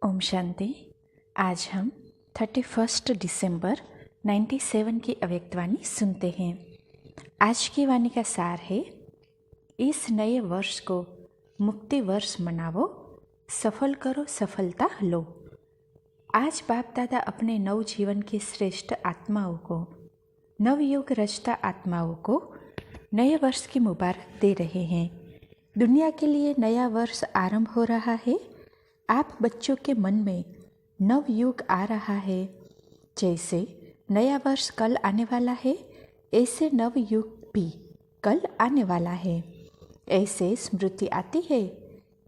ओम शांति। आज हम 31 दिसंबर 97 की अव्यक्तवाणी सुनते हैं। आज की वाणी का सार है, इस नए वर्ष को मुक्ति वर्ष मनावो, सफल करो सफलता लो। आज बाप दादा अपने नव जीवन की श्रेष्ठ आत्माओं को, नवयुग रचता आत्माओं को नए वर्ष की मुबारक दे रहे हैं। दुनिया के लिए नया वर्ष आरंभ हो रहा है। आप बच्चों के मन में नव युग आ रहा है। जैसे नया वर्ष कल आने वाला है, ऐसे नव युग भी कल आने वाला है। ऐसे स्मृति आती है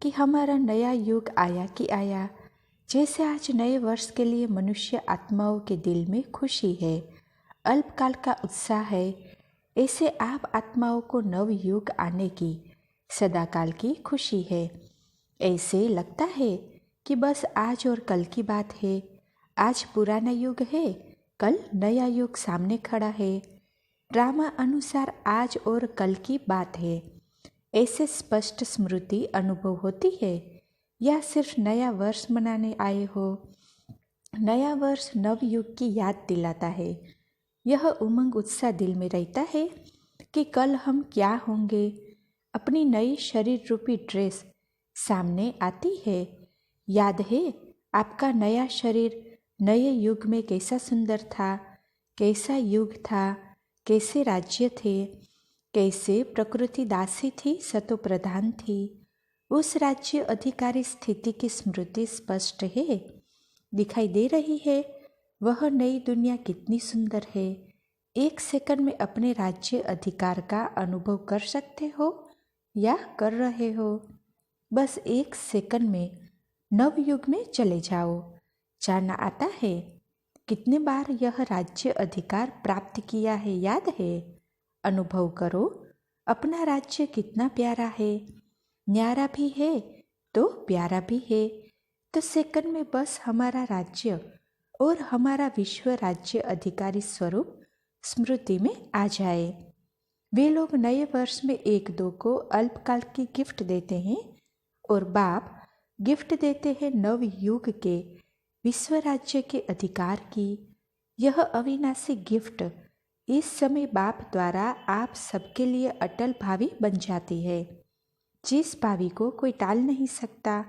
कि हमारा नया युग आया कि आया। जैसे आज नए वर्ष के लिए मनुष्य आत्माओं के दिल में खुशी है, अल्पकाल का उत्साह है, ऐसे आप आत्माओं को नव युग आने की सदाकाल की खुशी है। ऐसे लगता है कि बस आज और कल की बात है। आज पुराना युग है, कल नया युग सामने खड़ा है। ड्रामा अनुसार आज और कल की बात है। ऐसे स्पष्ट स्मृति अनुभव होती है या सिर्फ नया वर्ष मनाने आए हो? नया वर्ष नव युग की याद दिलाता है। यह उमंग उत्साह दिल में रहता है कि कल हम क्या होंगे। अपनी नई शरीर रूपी ड्रेस सामने आती है। याद है आपका नया शरीर नए युग में कैसा सुंदर था, कैसा युग था, कैसे राज्य थे, कैसे प्रकृति दासी थी, सतो प्रधान थी। उस राज्य अधिकारी स्थिति की स्मृति स्पष्ट है, दिखाई दे रही है। वह नई दुनिया कितनी सुंदर है। एक सेकंड में अपने राज्य अधिकार का अनुभव कर सकते हो या कर रहे हो। बस एक सेकंड में नव युग में चले जाओ। जाना आता है कितने बार यह राज्य अधिकार प्राप्त किया है, याद है? अनुभव करो अपना राज्य कितना प्यारा है। न्यारा भी है तो प्यारा भी है। तो सेकंड में बस हमारा राज्य और हमारा विश्व राज्य अधिकारी स्वरूप स्मृति में आ जाए। वे लोग नए वर्ष में एक दो को अल्पकाल की गिफ्ट देते हैं और बाप गिफ्ट देते हैं नव युग के विश्व राज्य के अधिकार की। यह अविनाशी गिफ्ट इस समय बाप द्वारा आप सबके लिए अटल भावी बन जाती है, जिस भावी को कोई टाल नहीं सकता।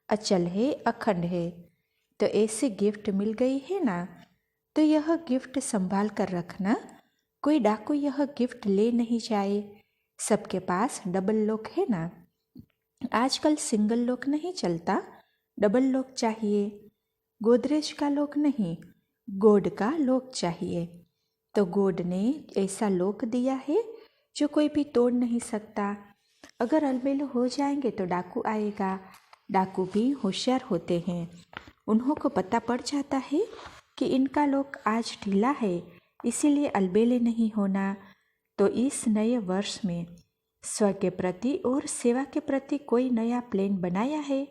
अचल है, अखंड है। तो ऐसे गिफ्ट मिल गई है ना, तो यह गिफ्ट संभाल कर रखना। कोई डाकू यह गिफ्ट ले नहीं जाए। सबके पास डबल लॉक है ना। आजकल सिंगल लॉक नहीं चलता, डबल लॉक चाहिए। गोदरेज का लॉक नहीं, गोड का लॉक चाहिए। तो गोड ने ऐसा लॉक दिया है जो कोई भी तोड़ नहीं सकता। अगर अलबेलो हो जाएंगे तो डाकू आएगा। डाकू भी होशियार होते हैं। उन्हों को पता पड़ जाता है कि इनका लॉक आज ढीला है, इसीलिए अलबेले नहीं होना। तो इस नए वर्ष में स्व के प्रति और सेवा के प्रति कोई नया प्लान बनाया है?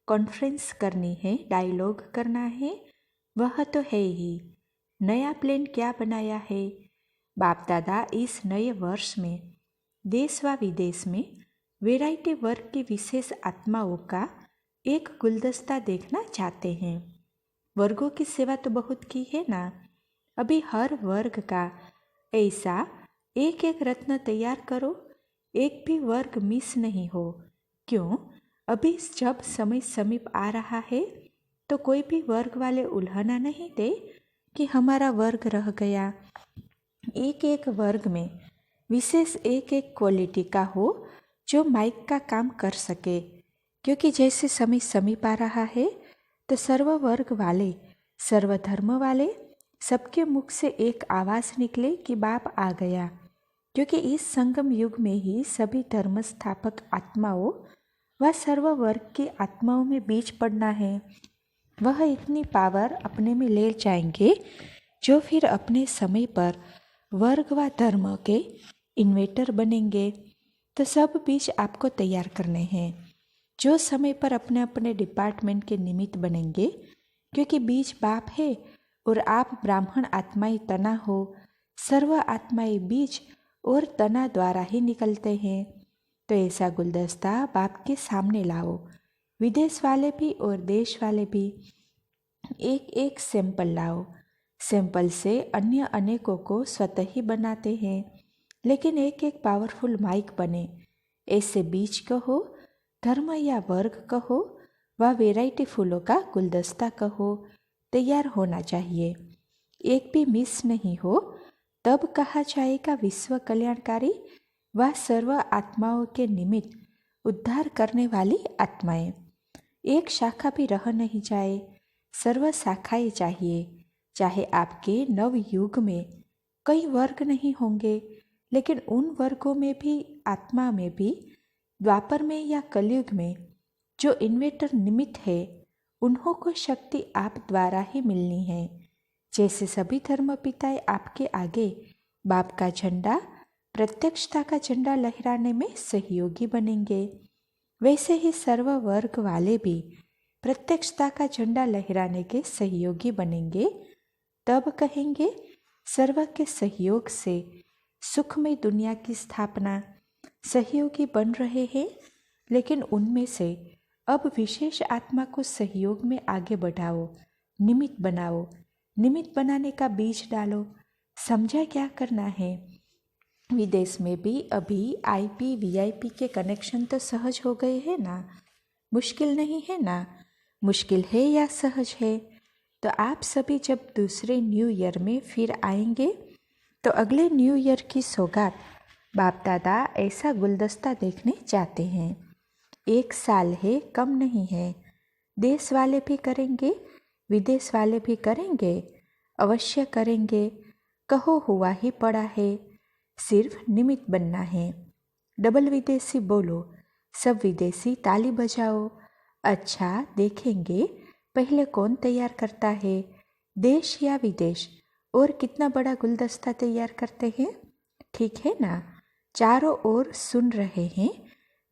कॉन्फ्रेंस करनी है, डायलॉग करना है? वह तो है ही। नया प्लान क्या बनाया है? बाप दादा इस नए वर्ष में देश व विदेश में वैरायटी वर्ग की विशेष आत्माओं का एक गुलदस्ता देखना चाहते हैं। वर्गों की सेवा तो बहुत की है ना। अभी हर वर्ग का ऐसा एक एक रत्न तैयार करो, एक भी वर्ग मिस नहीं हो। क्यों? अभी जब समय समीप आ रहा है तो कोई भी वर्ग वाले उल्हाना नहीं दे कि हमारा वर्ग रह गया। एक एक वर्ग में विशेष एक एक क्वालिटी का हो जो माइक का काम कर सके। क्योंकि जैसे समय समीप आ रहा है तो सर्व वर्ग वाले, सर्वधर्म वाले, सबके मुख से एक आवाज़ निकले कि बाप आ गया। क्योंकि इस संगम युग में ही सभी धर्म स्थापक आत्माओं व सर्व वर्ग की आत्माओं में बीज पड़ना है। वह इतनी पावर अपने में ले जाएंगे जो फिर अपने समय पर वर्ग व धर्म के इन्वेटर बनेंगे। तो सब बीज आपको तैयार करने हैं जो समय पर अपने अपने डिपार्टमेंट के निमित्त बनेंगे। क्योंकि बीज बाप है और आप ब्राह्मण आत्माएं तना हो। सर्व आत्माएं बीज और तना द्वारा ही निकलते हैं। तो ऐसा गुलदस्ता बाप के सामने लाओ। विदेश वाले भी और देश वाले भी एक एक सैंपल लाओ। सैंपल से अन्य अनेकों को स्वतः ही बनाते हैं, लेकिन एक एक पावरफुल माइक बने। ऐसे बीज कहो, धर्म या वर्ग कहो, व वैरायटी फूलों का गुलदस्ता कहो, तैयार होना चाहिए। एक भी मिस नहीं हो, तब कहा जाएगा विश्व कल्याणकारी व सर्व आत्माओं के निमित्त उद्धार करने वाली आत्माएं। एक शाखा भी रह नहीं जाए, सर्व शाखाएं चाहिए। चाहे आपके नव युग में कई वर्ग नहीं होंगे, लेकिन उन वर्गों में भी, आत्मा में भी, द्वापर में या कलयुग में जो इन्वेटर निमित्त है, उन्हों को शक्ति आप द्वारा ही मिलनी है। जैसे सभी धर्म पिताएं आपके आगे बाप का झंडा, प्रत्यक्षता का झंडा लहराने में सहयोगी बनेंगे, वैसे ही सर्व वर्ग वाले भी प्रत्यक्षता का झंडा लहराने के सहयोगी बनेंगे। तब कहेंगे सर्व के सहयोग से सुखमय दुनिया की स्थापना। सहयोगी बन रहे हैं, लेकिन उनमें से अब विशेष आत्मा को सहयोग में आगे बढ़ाओ, निमित्त बनाओ। निमित्त बनाने का बीज डालो। समझा क्या करना है? विदेश में भी अभी IP VIP के कनेक्शन तो सहज हो गए हैं ना? मुश्किल नहीं है ना? मुश्किल है या सहज है? तो आप सभी जब दूसरे न्यू ईयर में फिर आएंगे, तो अगले न्यू ईयर की सौगात बाप दादा ऐसा गुलदस्ता देखने जाते हैं। 1 साल है, कम नहीं है। देश वाले भी करेंगे, विदेश वाले भी करेंगे, अवश्य करेंगे। कहो हुआ ही पड़ा है, सिर्फ निमित्त बनना है। डबल विदेशी बोलो, सब विदेशी ताली बजाओ। अच्छा, देखेंगे पहले कौन तैयार करता है, देश या विदेश, और कितना बड़ा गुलदस्ता तैयार करते हैं। ठीक है ना? चारों ओर सुन रहे हैं,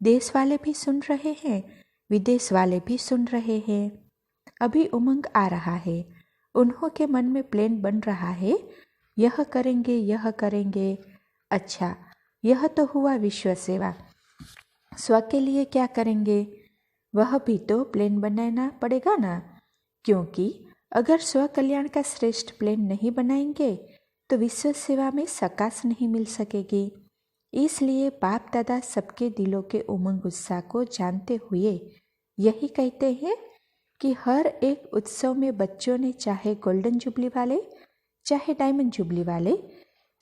देश वाले भी सुन रहे हैं, विदेश वाले भी सुन रहे हैं। अभी उमंग आ रहा है, उन्हों के मन में प्लान बन रहा है, यह करेंगे, यह करेंगे। अच्छा, यह तो हुआ विश्व सेवा। स्व के लिए क्या करेंगे? वह भी तो प्लान बनाना पड़ेगा ना, क्योंकि अगर स्व कल्याण का श्रेष्ठ प्लान नहीं बनाएंगे तो विश्व सेवा में सकाश नहीं मिल सकेगी। इसलिए बाप दादा सबके दिलों के उमंग उत्साह को जानते हुए यही कहते हैं कि हर एक उत्सव में बच्चों ने, चाहे गोल्डन जुबली वाले, चाहे डायमंड जुबली वाले,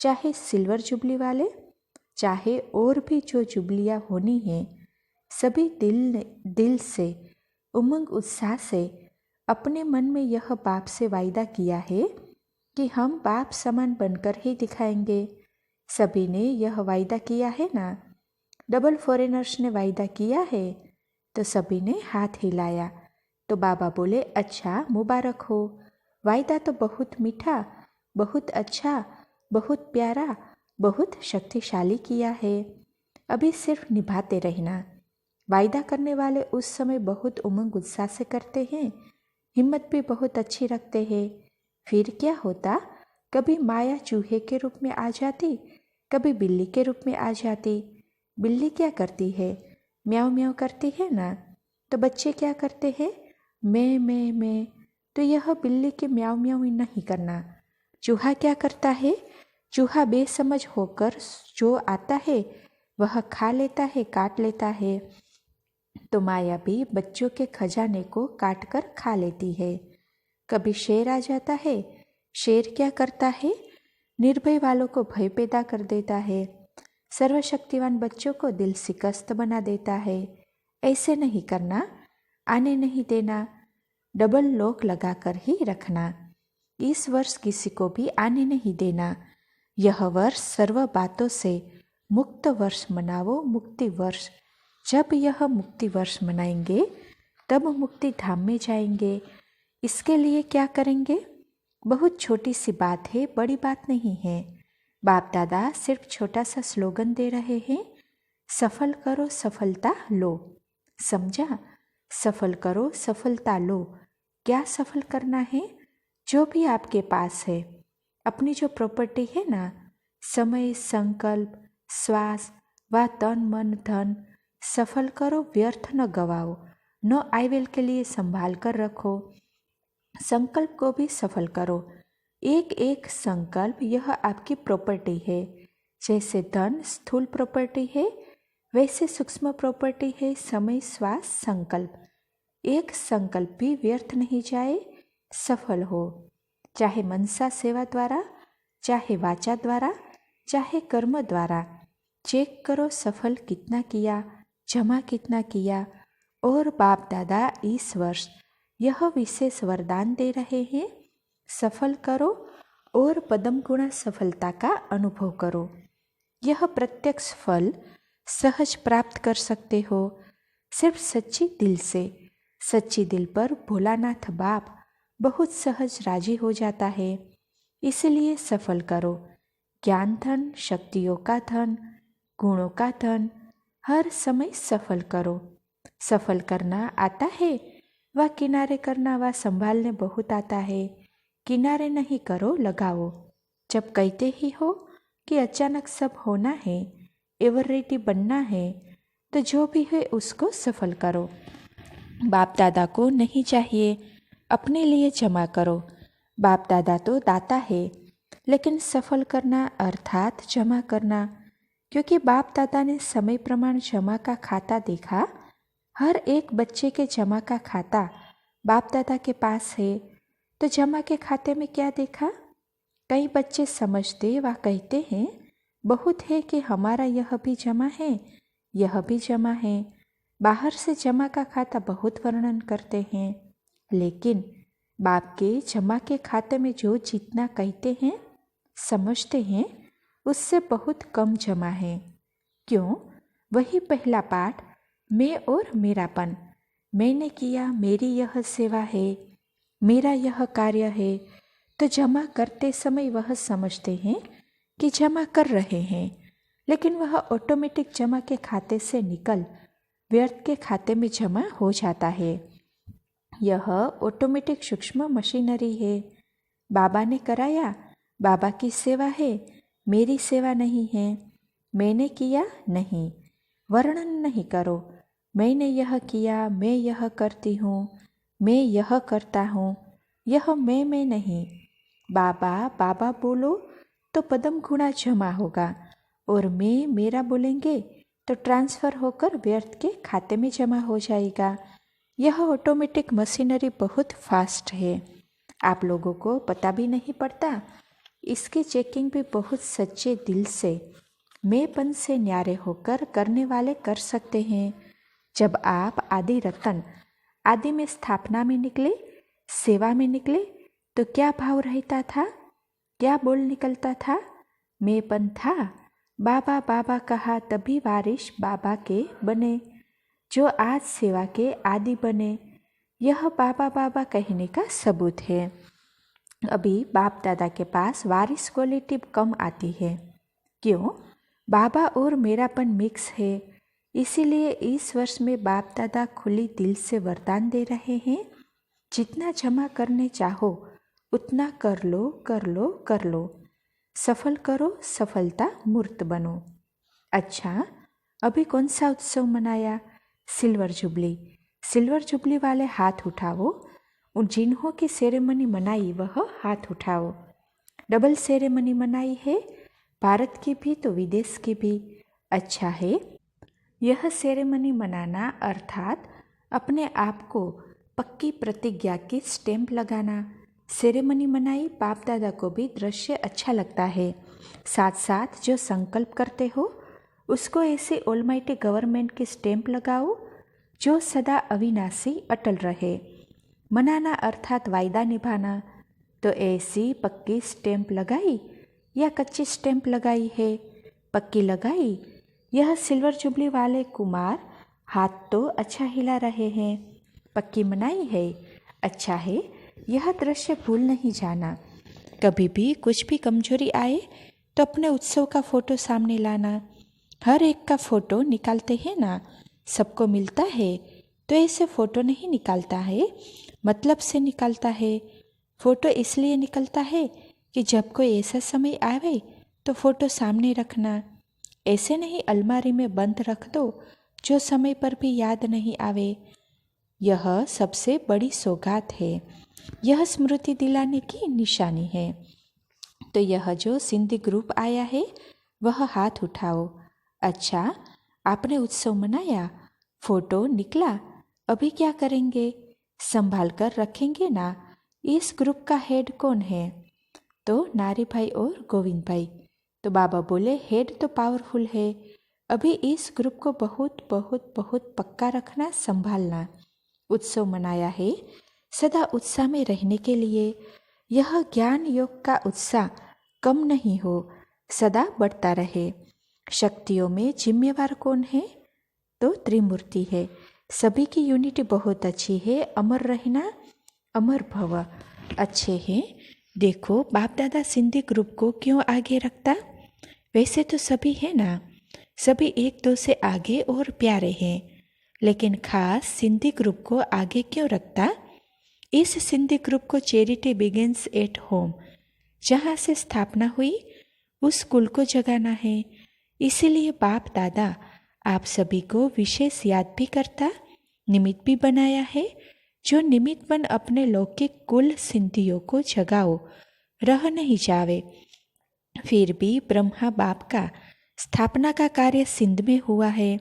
चाहे सिल्वर जुबली वाले, चाहे और भी जो जुबलियाँ होनी हैं, सभी दिल से उमंग उत्साह से अपने मन में यह बाप से वायदा किया है कि हम बाप समान बनकर ही दिखाएंगे। सभी ने यह वायदा किया है ना? डबल फॉरेनर्स ने वायदा किया है, तो सभी ने हाथ हिलाया। तो बाबा बोले, अच्छा, मुबारक हो। वायदा तो बहुत मीठा, बहुत अच्छा, बहुत प्यारा, बहुत शक्तिशाली किया है। अभी सिर्फ निभाते रहना। वायदा करने वाले उस समय बहुत उमंग उत्साह से करते हैं, हिम्मत भी बहुत अच्छी रखते हैं। फिर क्या होता, कभी माया चूहे के रूप में आ जाती, कभी बिल्ली के रूप में आ जाती। बिल्ली क्या करती है? म्याऊं म्याऊं करती है ना। तो बच्चे क्या करते हैं? मैं। तो यह बिल्ली के म्याऊं म्याऊं नहीं करना। चूहा क्या करता है? चूहा बेसमझ होकर जो आता है वह खा लेता है, काट लेता है। तो माया भी बच्चों के खजाने को काट कर खा लेती है। कभी शेर आ जाता है। शेर क्या करता है? निर्भय वालों को भय पैदा कर देता है, सर्वशक्तिवान बच्चों को दिल शिकस्त बना देता है। ऐसे नहीं करना, आने नहीं देना, डबल लॉक लगाकर ही रखना। इस वर्ष किसी को भी आने नहीं देना। यह वर्ष सर्व बातों से मुक्त वर्ष मनाओ, मुक्ति वर्ष। जब यह मुक्ति वर्ष मनाएंगे तब मुक्ति धाम में जाएंगे। इसके लिए क्या करेंगे? बहुत छोटी सी बात है, बड़ी बात नहीं है। बाप दादा सिर्फ छोटा सा स्लोगन दे रहे हैं, सफल करो, सफलता लो। समझा? सफल करो, सफलता लो। क्या सफल करना है? जो भी आपके पास है, अपनी जो प्रॉपर्टी है ना, समय, संकल्प, श्वास व तन मन धन, सफल करो, व्यर्थ न गवाओ। नो आई विल के लिए संभाल कर रखो। संकल्प को भी सफल करो। एक एक संकल्प यह आपकी प्रॉपर्टी है। जैसे धन स्थूल प्रॉपर्टी है, वैसे सूक्ष्म प्रॉपर्टी है समय, श्वास, संकल्प। एक संकल्प भी व्यर्थ नहीं जाए, सफल हो। चाहे मनसा सेवा द्वारा, चाहे वाचा द्वारा, चाहे कर्म द्वारा। चेक करो सफल कितना किया, जमा कितना किया। और बाप दादा इस वर्ष यह विशेष वरदान दे रहे हैं, सफल करो और पदम गुणा सफलता का अनुभव करो। यह प्रत्यक्ष फल सहज प्राप्त कर सकते हो, सिर्फ सच्ची दिल से। सच्ची दिल पर भोलानाथ बाप बहुत सहज राजी हो जाता है। इसलिए सफल करो। ज्ञान धन, शक्तियों का धन, गुणों का धन, हर समय सफल करो। सफल करना आता है व किनारे करना व संभालने बहुत आता है। किनारे नहीं करो, लगाओ। जब कहते ही हो कि अचानक सब होना है, एवरेडी बनना है, तो जो भी है उसको सफल करो। बाप दादा को नहीं चाहिए, अपने लिए जमा करो। बाप दादा तो दाता है, लेकिन सफल करना अर्थात जमा करना। क्योंकि बाप दादा ने समय प्रमाण जमा का खाता देखा। हर एक बच्चे के जमा का खाता बाप दादा के पास है। तो जमा के खाते में क्या देखा? कई बच्चे समझते व कहते हैं बहुत है कि हमारा यह भी जमा है, यह भी जमा है। बाहर से जमा का खाता बहुत वर्णन करते हैं, लेकिन बाप के जमा के खाते में जो जितना कहते हैं, समझते हैं, उससे बहुत कम जमा है। क्यों? वही पहला पाठ, मैं और मेरापन। मैंने किया, मेरी यह सेवा है, मेरा यह कार्य है। तो जमा करते समय वह समझते हैं कि जमा कर रहे हैं, लेकिन वह ऑटोमेटिक जमा के खाते से निकल व्यर्थ के खाते में जमा हो जाता है। यह ऑटोमेटिक सूक्ष्म मशीनरी है। बाबा ने कराया, बाबा की सेवा है, मेरी सेवा नहीं है। मैंने किया नहीं, वर्णन नहीं करो। मैंने यह किया, मैं यह करती हूँ, मैं यह करता हूँ, यह मैं नहीं। बाबा बाबा बोलो तो पदम गुणा जमा होगा, और मैं मेरा बोलेंगे तो ट्रांसफ़र होकर व्यर्थ के खाते में जमा हो जाएगा। यह ऑटोमेटिक मशीनरी बहुत फास्ट है, आप लोगों को पता भी नहीं पड़ता। इसकी चेकिंग भी बहुत सच्चे दिल से, मैंपन से न्यारे होकर करने वाले कर सकते हैं। जब आप आदि रतन आदि में स्थापना में निकले, सेवा में निकले, तो क्या भाव रहता था, क्या बोल निकलता था? मैंपन था। बाबा बाबा कहा तभी वारिश बाबा के बने, जो आज सेवा के आदि बने। यह बाबा बाबा कहने का सबूत है। अभी बाप दादा के पास वारिस क्वालिटी कम आती है। क्यों? बाबा और मेरापन मिक्स है। इसीलिए इस वर्ष में बाप दादा खुली दिल से वरदान दे रहे हैं, जितना जमा करने चाहो उतना कर लो, कर लो, कर लो। सफल करो, सफलता मूर्त बनो। अच्छा, अभी कौन सा उत्सव मनाया? Silver jubilee. सिल्वर जुबली वाले हाथ उठाओ। उन जिन्हों की सेरेमनी मनाई वह हाथ उठाओ। डबल सेरेमनी मनाई है, भारत की भी तो विदेश की भी। अच्छा है। यह सेरेमनी मनाना अर्थात अपने आप को पक्की प्रतिज्ञा की स्टैंप लगाना। सेरेमनी मनाई, बाप दादा को भी दृश्य अच्छा लगता है। साथ साथ जो संकल्प करते हो उसको ऐसे ऑलमाइटी गवर्नमेंट की स्टैंप लगाओ जो सदा अविनाशी अटल रहे। मनाना अर्थात वायदा निभाना। तो ऐसी पक्की स्टैंप लगाई या कच्ची स्टैंप लगाई है? पक्की लगाई। यह सिल्वर जुबली वाले कुमार हाथ तो अच्छा हिला रहे हैं। पक्की मनाई है, अच्छा है। यह दृश्य भूल नहीं जाना। कभी भी कुछ भी कमजोरी आए तो अपने उत्सव का फोटो सामने लाना। हर एक का फोटो निकालते हैं ना, सबको मिलता है, तो ऐसे फोटो नहीं निकालता है, मतलब से निकालता है। फोटो इसलिए निकलता है कि जब कोई ऐसा समय आवे तो फोटो सामने रखना। ऐसे नहीं अलमारी में बंद रख दो जो समय पर भी याद नहीं आवे। यह सबसे बड़ी सौगात है। यह स्मृति दिलाने की निशानी है। तो यह जो सिंधी ग्रुप आया है वह हाथ उठाओ। अच्छा, आपने उत्सव मनाया, फोटो निकला, अभी क्या करेंगे? संभाल कर रखेंगे ना? इस ग्रुप का हेड कौन है? तो नारी भाई और गोविंद भाई। तो बाबा बोले, हेड तो पावरफुल है, अभी इस ग्रुप को बहुत बहुत बहुत पक्का रखना, संभालना। उत्सव मनाया है सदा उत्साह में रहने के लिए। यह ज्ञान योग का उत्साह कम नहीं हो, सदा बढ़ता रहे। शक्तियों में जिम्मेवार कौन है? तो त्रिमूर्ति है। सभी की यूनिटी बहुत अच्छी है। अमर रहना, अमर भव। अच्छे हैं। देखो बाप दादा सिंधी ग्रुप को क्यों आगे रखता? वैसे तो सभी है ना, सभी एक दो से आगे और प्यारे हैं, लेकिन खास सिंधी ग्रुप को आगे क्यों रखता? इस सिंधी ग्रुप को चैरिटी बिगिंस एट होम, जहाँ से स्थापना हुई उस कुल को जगाना है। इसीलिए बाप दादा आप सभी को विशेष याद भी करता, निमित्त भी बनाया है। जो निमित्त बन अपने लौकिक कुल सिंधियों को जगाओ, रह नहीं जावे। फिर भी ब्रह्मा बाप का स्थापना का कार्य सिंध में हुआ है,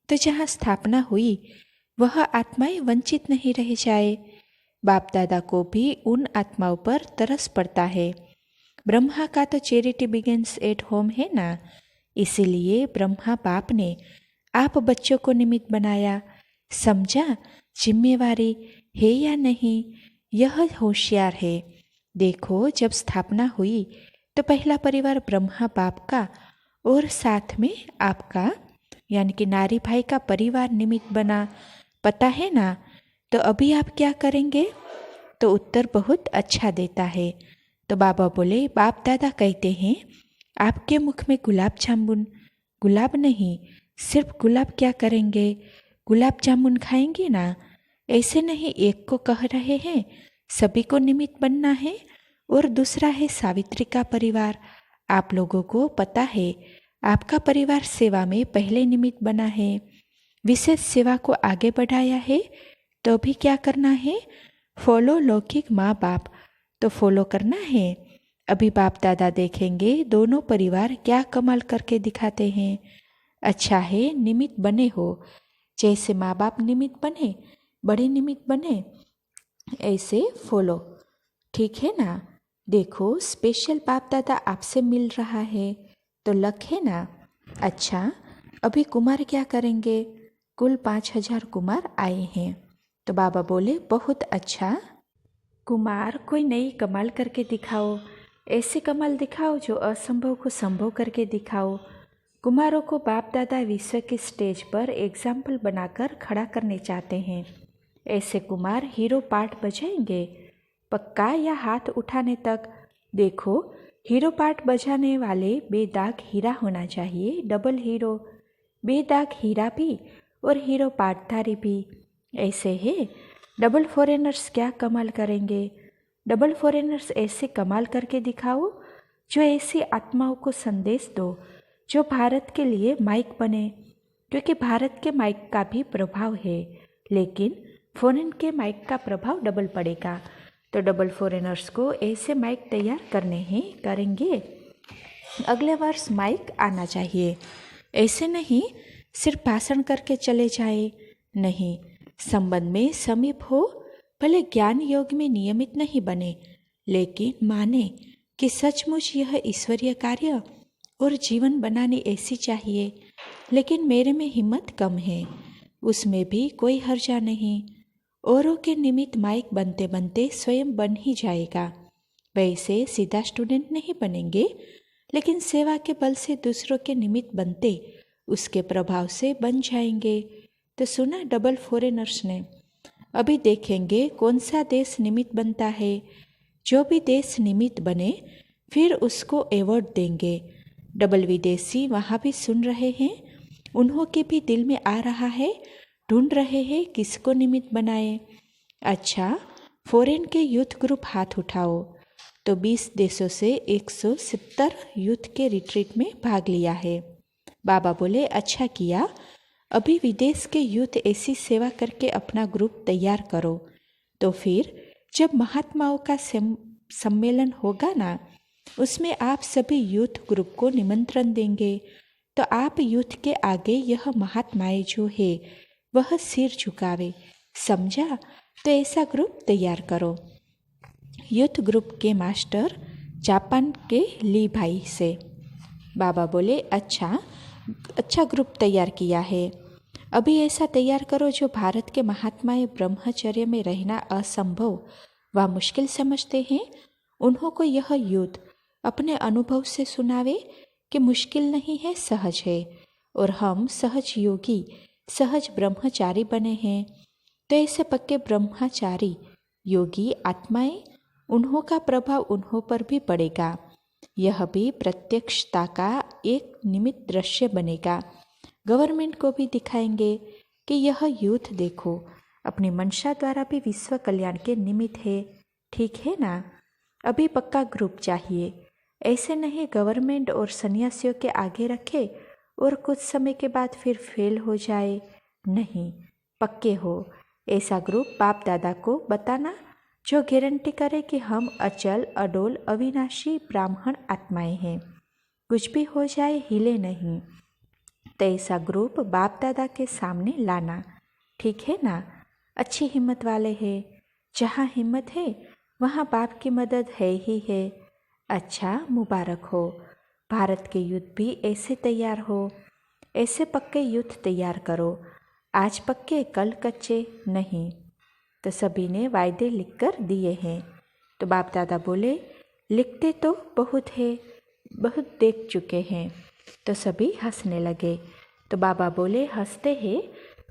तो जहाँ स्थापना हुई वह आत्माएं वंचित नहीं रह जाए। बाप दादा को भी उन आत्माओं पर तरस पड़ता है। ब्रह्मा का तो चैरिटी बिगिंस एट होम है ना, इसीलिए ब्रह्मा बाप ने आप बच्चों को निमित्त बनाया। समझा जिम्मेवारी है या नहीं? यह होशियार है। देखो जब स्थापना हुई तो पहला परिवार ब्रह्मा बाप का और साथ में आपका यानी कि नारी भाई का परिवार निमित्त बना, पता है ना? तो अभी आप क्या करेंगे? तो उत्तर बहुत अच्छा देता है। तो बाबा बोले, बाप दादा कहते हैं आपके मुख में गुलाब जामुन, गुलाब नहीं, सिर्फ गुलाब क्या करेंगे? गुलाब जामुन खाएंगे ना? ऐसे नहीं, एक को कह रहे हैं सभी को निमित्त बनना है। और दूसरा है सावित्री का परिवार। आप लोगों को पता है आपका परिवार सेवा में पहले निमित्त बना है, विशेष सेवा को आगे बढ़ाया है। तो भी क्या करना है? फॉलो लौकिक माँ बाप, तो फॉलो करना है। अभी बाप दादा देखेंगे दोनों परिवार क्या कमाल करके दिखाते हैं। अच्छा है निमित्त बने हो, जैसे माँ बाप निमित्त बने, बड़े निमित्त बने, ऐसे फॉलो, ठीक है ना? देखो स्पेशल बाप दादा आपसे मिल रहा है, तो लक है ना? अच्छा, अभी कुमार क्या करेंगे? कुल 5000 कुमार आए हैं। तो बाबा बोले, बहुत अच्छा, कुमार कोई नई कमाल करके दिखाओ, ऐसे कमाल दिखाओ जो असंभव को संभव करके दिखाओ। कुमारों को बाप दादा विश्व के स्टेज पर एग्जाम्पल बनाकर खड़ा करने चाहते हैं। ऐसे कुमार हीरो पार्ट बजाएंगे, पक्का, या हाथ उठाने तक? देखो हीरो पार्ट बजाने वाले बेदाग हीरा होना चाहिए, डबल हीरो, बेदाग हीरा भी और हीरो पार्टधारी भी। ऐसे है डबल फॉरेनर्स क्या कमाल करेंगे? डबल फॉरेनर्स ऐसे कमाल करके दिखाओ जो ऐसी आत्माओं को संदेश दो जो भारत के लिए माइक बने, क्योंकि भारत के माइक का भी प्रभाव है, लेकिन फॉरेन के माइक का प्रभाव डबल पड़ेगा। तो डबल फॉरेनर्स को ऐसे माइक तैयार करने हैं, करेंगे। अगले वर्ष माइक आना चाहिए। ऐसे नहीं सिर्फ भाषण करके चले जाए, नहीं, संबंध में समीप हो, भले ज्ञान योग में नियमित नहीं बने, लेकिन माने कि सचमुच यह ईश्वरीय कार्य और जीवन बनाने ऐसी चाहिए। लेकिन मेरे में हिम्मत कम है, उसमें भी कोई हर्जा नहीं। औरों के निमित्त माइक बनते बनते स्वयं बन ही जाएगा। वैसे सीधा स्टूडेंट नहीं बनेंगे, लेकिन सेवा के बल से दूसरों के निमित्त बनते उसके प्रभाव से बन जाएंगे। तो सुना डबल फॉरेनर्स ने। अभी देखेंगे कौन सा देश निमित्त बनता है। जो भी देश निमित्त बने फिर उसको अवार्ड देंगे। डबल विदेशी वहाँ भी सुन रहे हैं, उन्हों के भी दिल में आ रहा है, ढूंढ रहे हैं किसको निमित्त बनाए। अच्छा, फॉरेन के यूथ ग्रुप हाथ उठाओ। तो 20 देशों से 170 यूथ के रिट्रीट में भाग लिया है। बाबा बोले, अच्छा किया, अभी विदेश के यूथ ऐसी सेवा करके अपना ग्रुप तैयार करो, तो फिर जब महात्माओं का सम्मेलन होगा ना, उसमें आप सभी यूथ ग्रुप को निमंत्रण देंगे, तो आप यूथ के आगे यह महात्माएं जो है वह सिर झुकावे, समझा? तो ऐसा ग्रुप तैयार करो। यूथ ग्रुप के मास्टर जापान के ली भाई से। बाबा बोले, अच्छा ग्रुप तैयार किया है। अभी ऐसा तैयार करो जो भारत के महात्माएं ब्रह्मचर्य में रहना असंभव व मुश्किल समझते हैं, उन्हों को यह यूथ अपने अनुभव से सुनावे कि मुश्किल नहीं है, सहज है, और हम सहज योगी, सहज ब्रह्मचारी बने हैं। तो ऐसे पक्के ब्रह्मचारी योगी आत्माएं, उन्हों का प्रभाव उन्हों पर भी पड़ेगा। यह भी प्रत्यक्षता का एक निमित्त दृश्य बनेगा। गवर्नमेंट को भी दिखाएंगे कि यह यूथ देखो, अपनी मंशा द्वारा भी विश्व कल्याण के निमित्त है। ठीक है ना? अभी पक्का ग्रुप चाहिए, ऐसे नहीं गवर्नमेंट और सन्यासियों के आगे रखे और कुछ समय के बाद फिर फेल हो जाए। नहीं, पक्के हो। ऐसा ग्रुप बाप दादा को बताना जो गारंटी करे कि हम अचल अडोल अविनाशी ब्राह्मण आत्माएं हैं, कुछ भी हो जाए हिले नहीं। तो ऐसा ग्रुप बाप दादा के सामने लाना। ठीक है ना? अच्छी हिम्मत वाले हैं। जहाँ हिम्मत है वहाँ बाप की मदद है ही है। अच्छा, मुबारक हो। भारत के युद्ध भी ऐसे तैयार हो। ऐसे पक्के युद्ध तैयार करो। आज पक्के कल कच्चे नहीं। तो सभी ने वायदे लिखकर दिए हैं। तो बाप दादा बोले, लिखते तो बहुत है, बहुत देख चुके हैं। तो सभी हंसने लगे। तो बाबा बोले, हंसते हैं?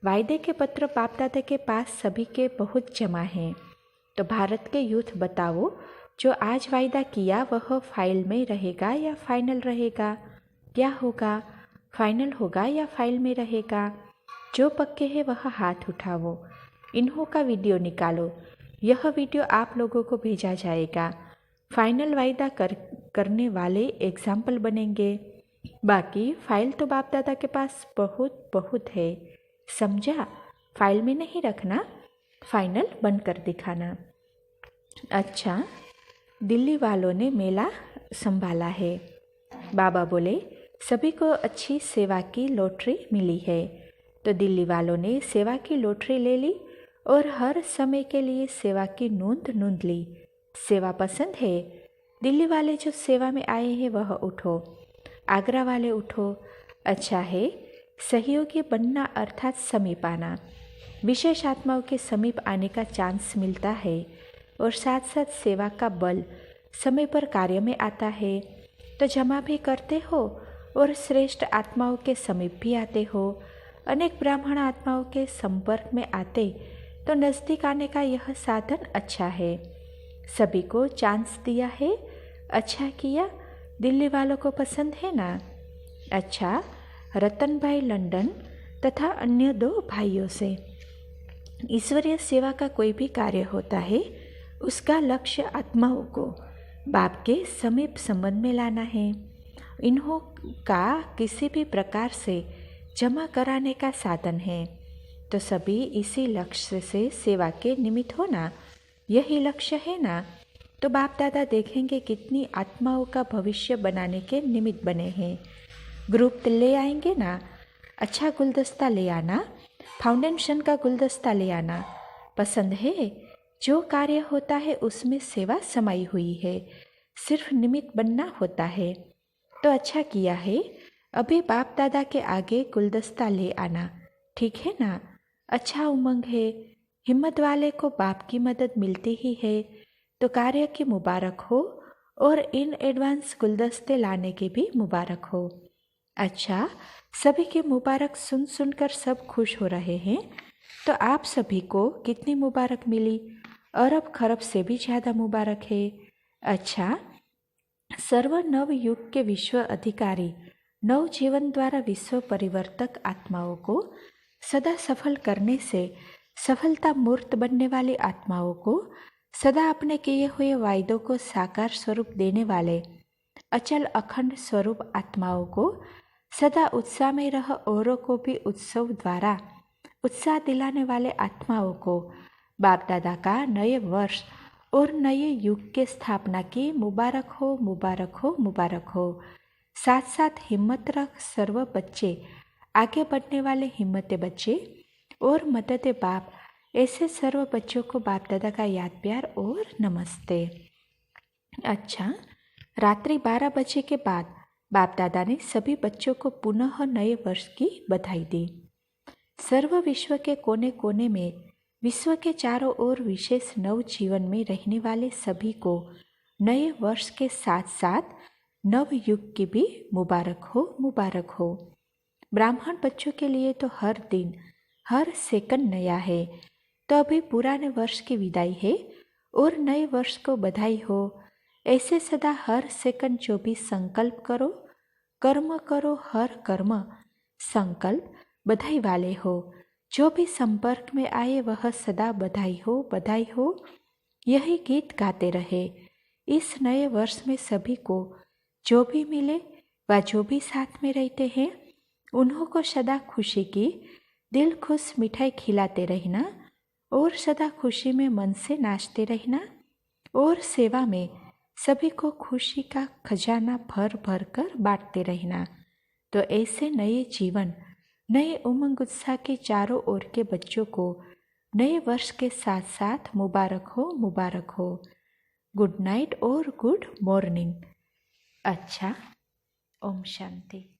वायदे के पत्र बाप दादा के पास सभी के बहुत जमा हैं। तो भारत के यूथ बताओ, जो आज वायदा किया वह फाइल में रहेगा या फाइनल रहेगा? क्या होगा? फाइनल होगा या फाइल में रहेगा? जो पक्के हैं वह हाथ उठाओ। इन्हों का वीडियो निकालो। यह वीडियो आप लोगों को भेजा जाएगा। फाइनल वायदा करने वाले एग्जाम्पल बनेंगे। बाकी फाइल तो बाप दादा के पास बहुत है, समझा? फाइल में नहीं रखना, फाइनल बनकर दिखाना। अच्छा, दिल्ली वालों ने मेला संभाला है। बाबा बोले, सभी को अच्छी सेवा की लॉटरी मिली है। तो दिल्ली वालों ने सेवा की लॉटरी ले ली और हर समय के लिए सेवा की नोंद ली। सेवा पसंद है? दिल्ली वाले जो सेवा में आए हैं वह उठो। आगरा वाले उठो। अच्छा है, सहयोगी बनना अर्थात समीप आना। विशेष आत्माओं के समीप आने का चांस मिलता है और साथ साथ सेवा का बल समय पर कार्य में आता है। तो जमा भी करते हो और श्रेष्ठ आत्माओं के समीप भी आते हो। अनेक ब्राह्मण आत्माओं के संपर्क में आते तो नज़दीक आने का यह साधन अच्छा है। सभी को चांस दिया है, अच्छा किया। दिल्ली वालों को पसंद है ना? अच्छा, रतन भाई लंदन तथा अन्य 2 भाइयों से ईश्वरीय सेवा का कोई भी कार्य होता है, उसका लक्ष्य आत्माओं को बाप के समीप संबंध में लाना है। इन्हों का किसी भी प्रकार से जमा कराने का साधन है। तो सभी इसी लक्ष्य से सेवा के निमित्त होना, यही लक्ष्य है ना? तो बाप दादा देखेंगे कितनी आत्माओं का भविष्य बनाने के निमित्त बने हैं। ग्रुप ले आएंगे ना? अच्छा गुलदस्ता ले आना, फाउंडेशन का गुलदस्ता ले आना। पसंद है? जो कार्य होता है उसमें सेवा समाई हुई है, सिर्फ निमित्त बनना होता है। तो अच्छा किया है। अभी बाप दादा के आगे गुलदस्ता ले आना। ठीक है ना? अच्छा उमंग है। हिम्मत वाले को बाप की मदद मिलती ही है। तो कार्य की मुबारक हो और इन एडवांस गुलदस्ते लाने की भी मुबारक हो। अच्छा, सभी की मुबारक सुन सुनकर सब खुश हो रहे हैं। तो आप सभी को कितनी मुबारक मिली? अरब खरब से भी ज़्यादा मुबारक है। अच्छा, सर्व नव युग के विश्व अधिकारी नव जीवन द्वारा विश्व परिवर्तक आत्माओं को सदा सफल करने से सफलता मूर्त बनने वाली आत्माओं को सदा अपने किए हुए वायदों को साकार स्वरूप देने वाले अचल अखंड स्वरूप आत्माओं को सदा उत्साह में रह औरों को भी उत्सव द्वारा उत्साह दिलाने वाले आत्माओं को बाप दादा का नए वर्ष और नए युग के स्थापना की मुबारक हो, मुबारक हो, मुबारक हो। साथ साथ हिम्मत रख सर्व बच्चे, आगे बढ़ने वाले हिम्मते बच्चे और मदद बाप, ऐसे सर्व बच्चों को बाप दादा का याद प्यार और नमस्ते। अच्छा, रात्रि 12 बजे के बाद बाप दादा ने सभी बच्चों को पुनः नए वर्ष की बधाई दी। सर्व विश्व के कोने कोने में, विश्व के चारों ओर विशेष नव जीवन में रहने वाले सभी को नए वर्ष के साथ साथ नव युग की भी मुबारक हो, मुबारक हो। ब्राह्मण बच्चों के लिए तो हर दिन हर सेकंड नया है, तो अभी पुराने वर्ष की विदाई है और नए वर्ष को बधाई हो। ऐसे सदा हर सेकंड जो भी संकल्प करो, कर्म करो, हर कर्म संकल्प बधाई वाले हो। जो भी संपर्क में आए वह सदा बधाई हो, बधाई हो, यही गीत गाते रहे। इस नए वर्ष में सभी को जो भी मिले व जो भी साथ में रहते हैं उन्हों को सदा खुशी की दिल खुश मिठाई खिलाते रहना और सदा खुशी में मन से नाचते रहना और सेवा में सभी को खुशी का खजाना भर भर कर बांटते रहना। तो ऐसे नए जीवन, नए उमंग उत्साह के चारों ओर के बच्चों को नए वर्ष के साथ साथ मुबारक हो, मुबारक हो। गुड नाइट और गुड मॉर्निंग। अच्छा, ओम शांति।